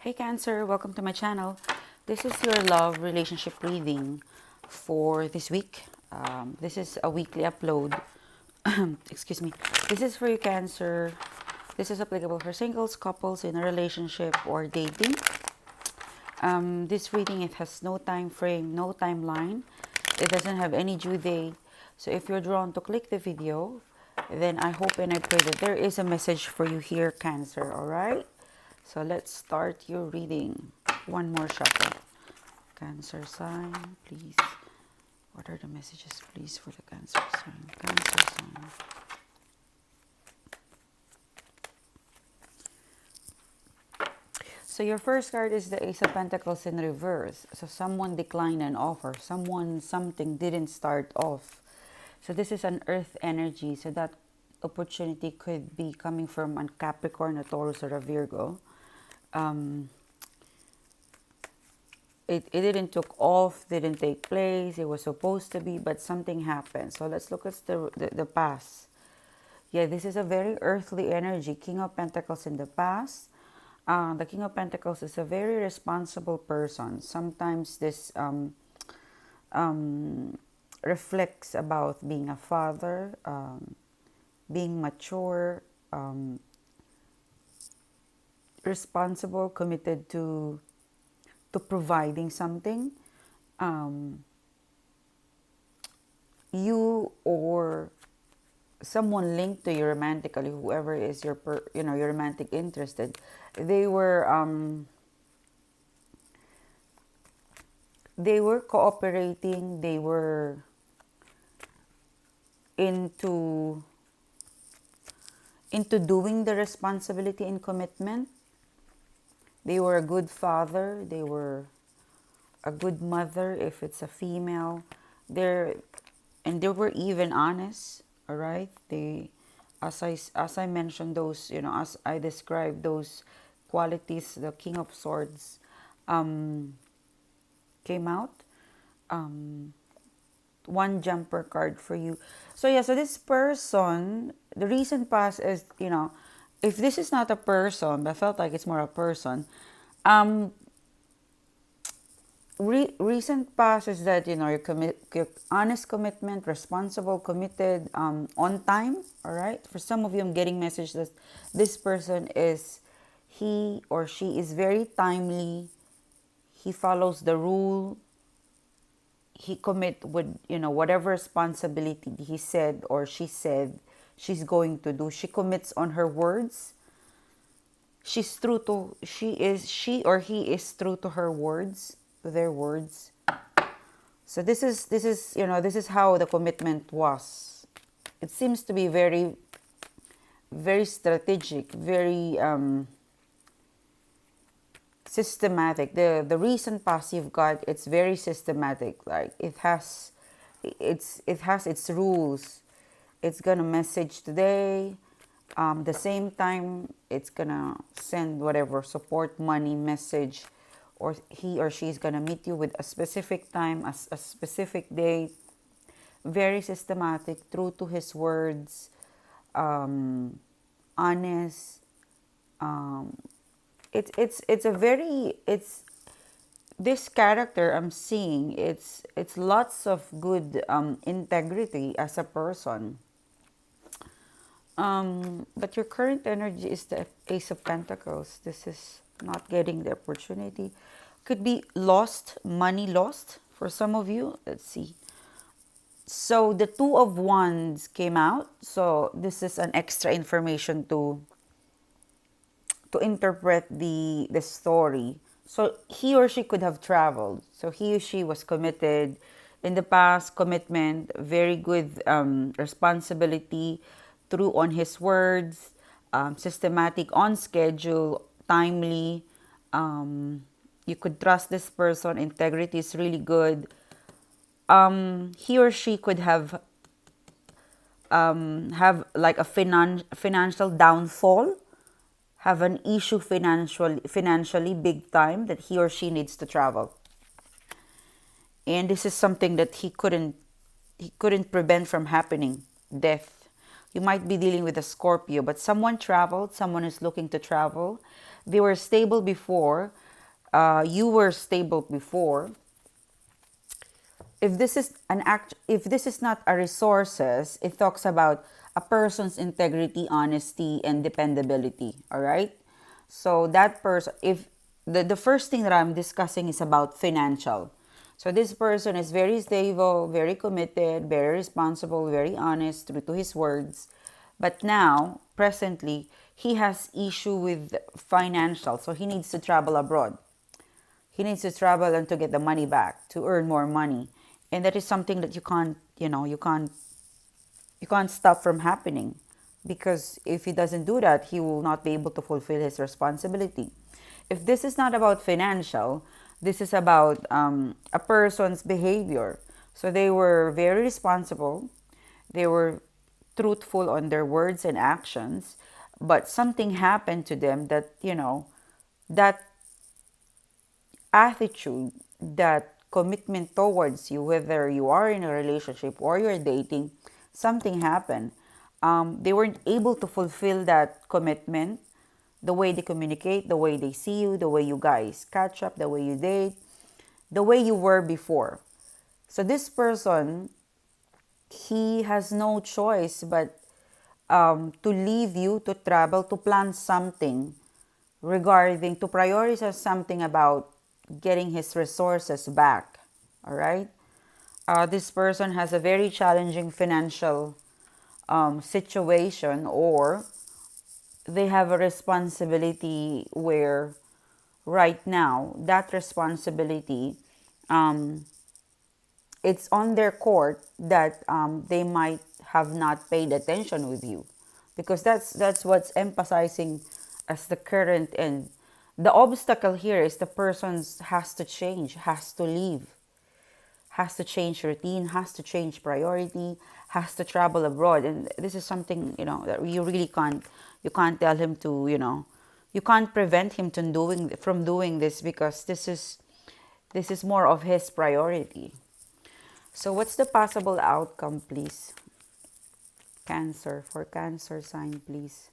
Hey Cancer, welcome to my channel. This is your love relationship reading for this week. This is a weekly upload. Excuse me. This is for you Cancer. This is applicable for singles, couples in a relationship or dating. This reading, it has no time frame, no timeline. It doesn't have any due date. So if you're drawn to click the video, then I hope and I pray that there is a message for you here, Cancer, alright? So let's start your reading. One more shuffle. Cancer sign, please. What are the messages, please, for the Cancer sign? Cancer sign. So your first card is the Ace of Pentacles in reverse. So someone declined an offer. Something didn't start off. So this is an earth energy. So that opportunity could be coming from a Capricorn, a Taurus, or a Virgo. It didn't took off, didn't take place. It was supposed to be, but something happened. So let's look at the past. Yeah, this is a very earthly energy. King of Pentacles in the past. The King of Pentacles is a very responsible person. Sometimes this reflects about being a father, being mature, responsible, committed to providing something. You or someone linked to you romantically, whoever is your your romantic interested, they were cooperating, they were into doing the responsibility and commitment. They were a good father, they were a good mother if it's a female. They were even honest, all right? They, as I mentioned those, as I described those qualities, the King of Swords came out. One jumper card for you. So yeah, so this person, the recent past is, if this is not a person, but I felt like it's more a person, recent past is that, your honest commitment, responsible, committed, on time, all right? For some of you, I'm getting message that this person is, he or she is very timely, he follows the rule, he commit with whatever responsibility he said or she said she's going to do. She commits on her words. She or he is true to her words, to their words. So this is this is how the commitment was. It seems to be very, very strategic, very systematic. The recent past you've got, it's very systematic. Like it has its rules. It's gonna message today, the same time it's gonna send whatever support money message, or he or she is gonna meet you with a specific time, a specific date. Very systematic, true to his words, honest. It's a very, it's this character I'm seeing, it's lots of good integrity as a person. But your current energy is the Ace of Pentacles. This is not getting the opportunity. Could be lost, money lost for some of you. Let's see. So the Two of Wands came out. So this is an extra information to interpret the story. So he or she could have traveled. So he or she was committed in the past, commitment, very good responsibility, true on his words, systematic, on schedule, timely. You could trust this person. Integrity is really good. He or she could have like a financial downfall, have an issue financially big time, that he or she needs to travel. And this is something that he couldn't prevent from happening. Death. You might be dealing with a Scorpio, but someone traveled, someone is looking to travel. they were stable before, you were stable before. If this is an act, if this is not a resources, it talks about a person's integrity, honesty, and dependability. All right. So that person, if the first thing that I'm discussing is about financial. So this person is very stable, very committed, very responsible, very honest, true to his words. But now, presently, he has issue with financial, so he needs to travel abroad. He needs to travel and to get the money back, to earn more money. And that is something that you can't, you can't stop from happening, because if he doesn't do that, he will not be able to fulfill his responsibility. If this is not about financial, this is about a person's behavior. So they were very responsible, they were truthful on their words and actions, but something happened to them that, that attitude, that commitment towards you, whether you are in a relationship or you're dating, something happened. They weren't able to fulfill that commitment, the way they communicate, the way they see you, the way you guys catch up, the way you date, the way you were before. So this person, he has no choice but to leave you, to travel, to plan something regarding, to prioritize something about getting his resources back. All right. This person has a very challenging financial situation, or they have a responsibility where right now that responsibility, um, it's on their court that they might have not paid attention with you, because that's what's emphasizing as the current. And the obstacle here is the person has to change, has to leave, has to change routine, has to change priority, has to travel abroad. And this is something, that you really can't, you can't tell him to, you can't prevent him from doing this, because this is more of his priority. So what's the possible outcome, please? Cancer, for Cancer sign, please.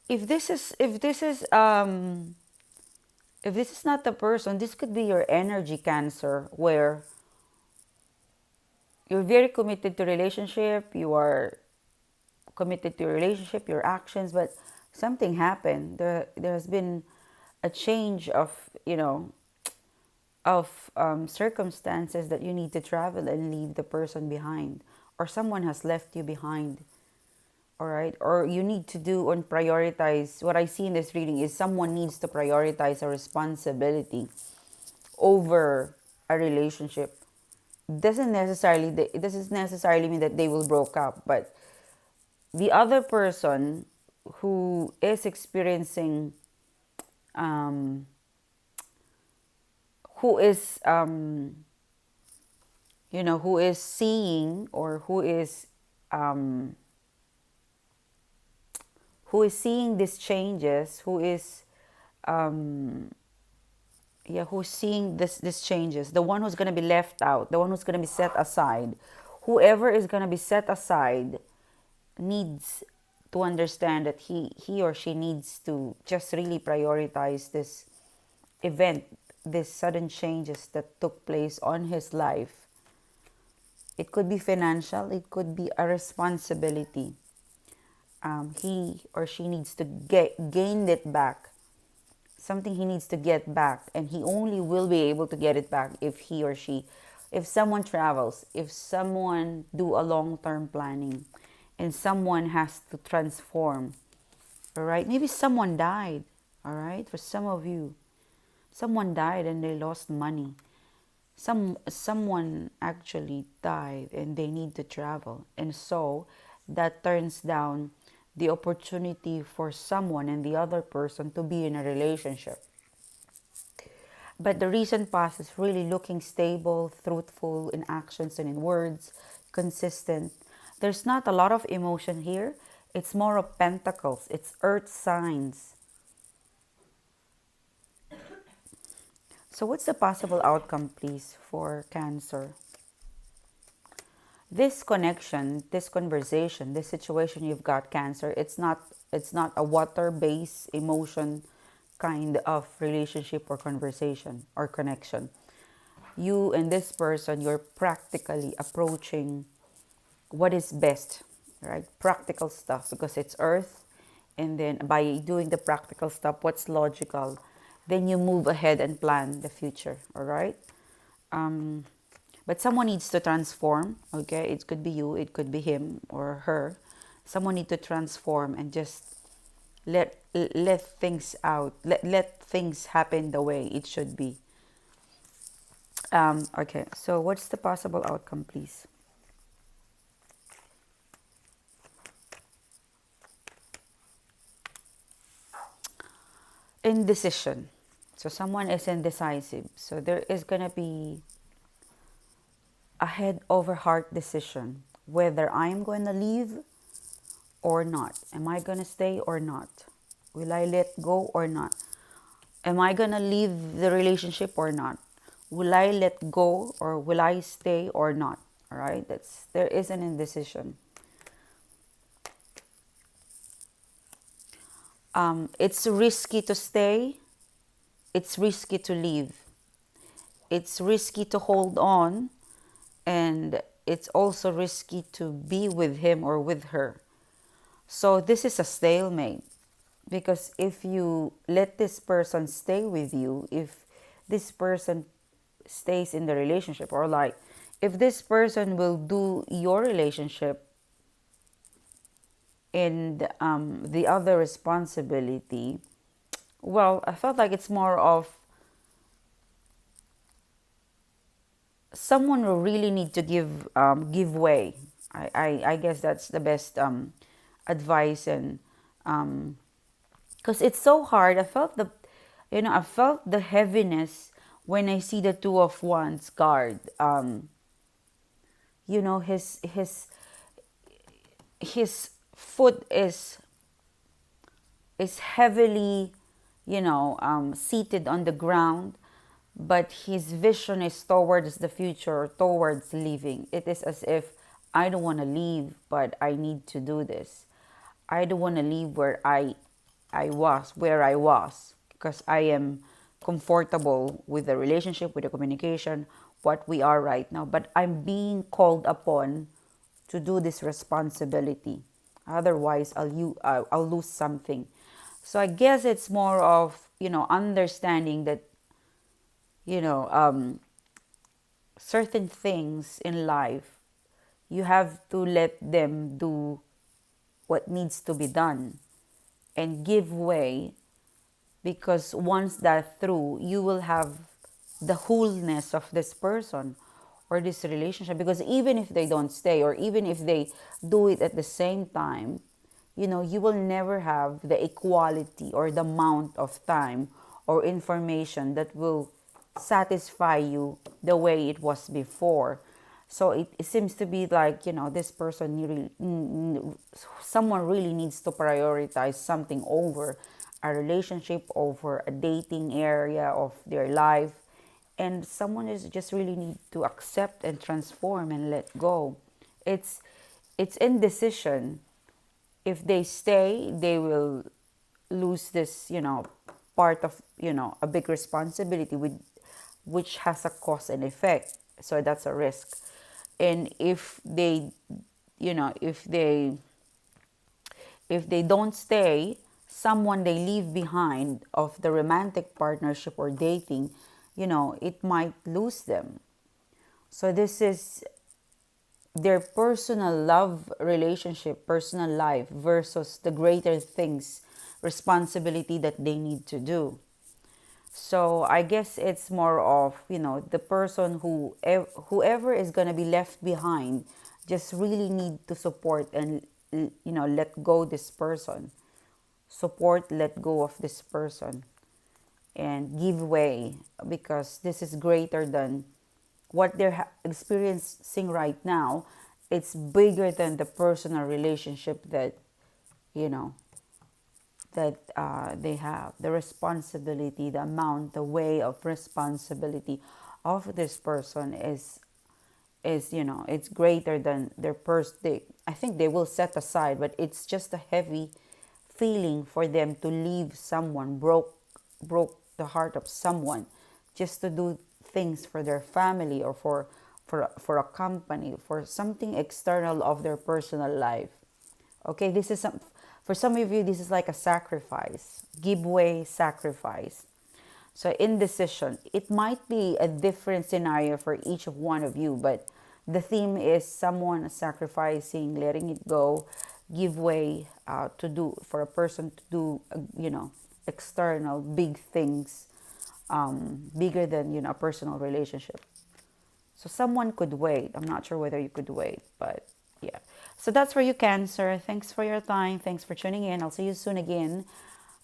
If this is not the person, this could be your energy, Cancer, where you're very committed to relationship, you are committed to your relationship, your actions, but something happened. There has been a change of, circumstances that you need to travel and leave the person behind, or someone has left you behind. All right, or you need to do and prioritize. What I see in this reading is someone needs to prioritize a responsibility over a relationship. It doesn't necessarily mean that they will broke up, but the other person who is experiencing, um, who is who is seeing, or who is seeing these changes, who's seeing these changes, the one who's going to be left out, the one who's going to be set aside, whoever is going to be set aside needs to understand that he or she needs to just really prioritize this event, these sudden changes that took place on his life. It could be financial, it could be a responsibility. He or she needs to gain it back, something he needs to get back, and he only will be able to get it back if he or she, if someone travels, if someone do a long-term planning, and someone has to transform. All right, maybe someone died. All right, for some of you, someone died and they lost money. Someone actually died and they need to travel, and so that turns down the opportunity for someone and the other person to be in a relationship. But the recent past is really looking stable, truthful in actions and in words, consistent. There's not a lot of emotion here. It's more of pentacles, it's earth signs. So what's the possible outcome, please, for Cancer? This connection, this conversation, this situation you've got, Cancer, it's not It's not a water-based emotion kind of relationship or conversation or connection. You and this person, you're practically approaching what is best, right? Practical stuff, because it's earth. And then by doing the practical stuff, what's logical, then you move ahead and plan the future, all right? um, but someone needs to transform, okay? It could be you, it could be him or her. Someone need to transform and just let things out, let things happen the way it should be. Okay, so what's the possible outcome, please? Indecision. So someone is indecisive. So there is going to be a head over heart decision whether I'm going to leave or not. Am I going to stay or not? Will I let go or not? Am I going to leave the relationship or not? Will I let go or will I stay or not? All right? There is an indecision. It's risky to stay. It's risky to leave. It's risky to hold on, and it's also risky to be with him or with her. So this is a stalemate, because if you let this person stay with you, if this person stays in the relationship, or like if this person will do your relationship and the other responsibility, well, I felt like it's more of someone will really need to give way. I guess that's the best advice. And because it's so hard, I felt the heaviness when I see the Two of Wands card. His foot is heavily, seated on the ground, but his vision is towards the future, towards leaving. It is as if, I don't want to leave, but I need to do this. I don't want to leave where I was, because I am comfortable with the relationship, with the communication, what we are right now. But I'm being called upon to do this responsibility. Otherwise, I'll lose something. So I guess it's more of, understanding that, certain things in life, you have to let them do what needs to be done and give way, because once that's through, you will have the wholeness of this person or this relationship. Because even if they don't stay, or even if they do it at the same time, you will never have the equality or the amount of time or information that will satisfy you the way it was before. So it seems to be like, this person really, someone really needs to prioritize something over a relationship, over a dating area of their life. And someone is just really need to accept and transform and let go. It's indecision. If they stay, they will lose this, part of, a big responsibility which has a cause and effect. So that's a risk. And if they, if they don't stay, someone they leave behind of the romantic partnership or dating, it might lose them. So this is their personal love relationship, personal life versus the greater things, responsibility that they need to do. So I guess it's more of, the person whoever is going to be left behind just really need to support and, let go this person. Support, let go of this person and give way, because this is greater than what they're experiencing right now. It's bigger than the personal relationship that, you know, they have. The responsibility, the amount, the way of responsibility of this person is it's greater than their I think they will set aside, but it's just a heavy feeling for them to leave someone, broke the heart of someone, just to do things for their family, or for a company, for something external of their personal life. Okay, this is for some of you, this is like a sacrifice, give way, sacrifice. So indecision, it might be a different scenario for each of one of you, but the theme is someone sacrificing, letting it go, give way, to do, for a person to do, external big things, bigger than, a personal relationship. So someone could wait. I'm not sure whether you could wait, but yeah. So that's for you, Cancer. Thanks for your time. Thanks for tuning in. I'll see you soon again.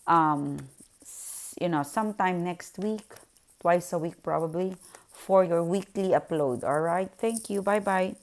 Um, sometime next week, twice a week probably, for your weekly upload. All right. Thank you. Bye bye.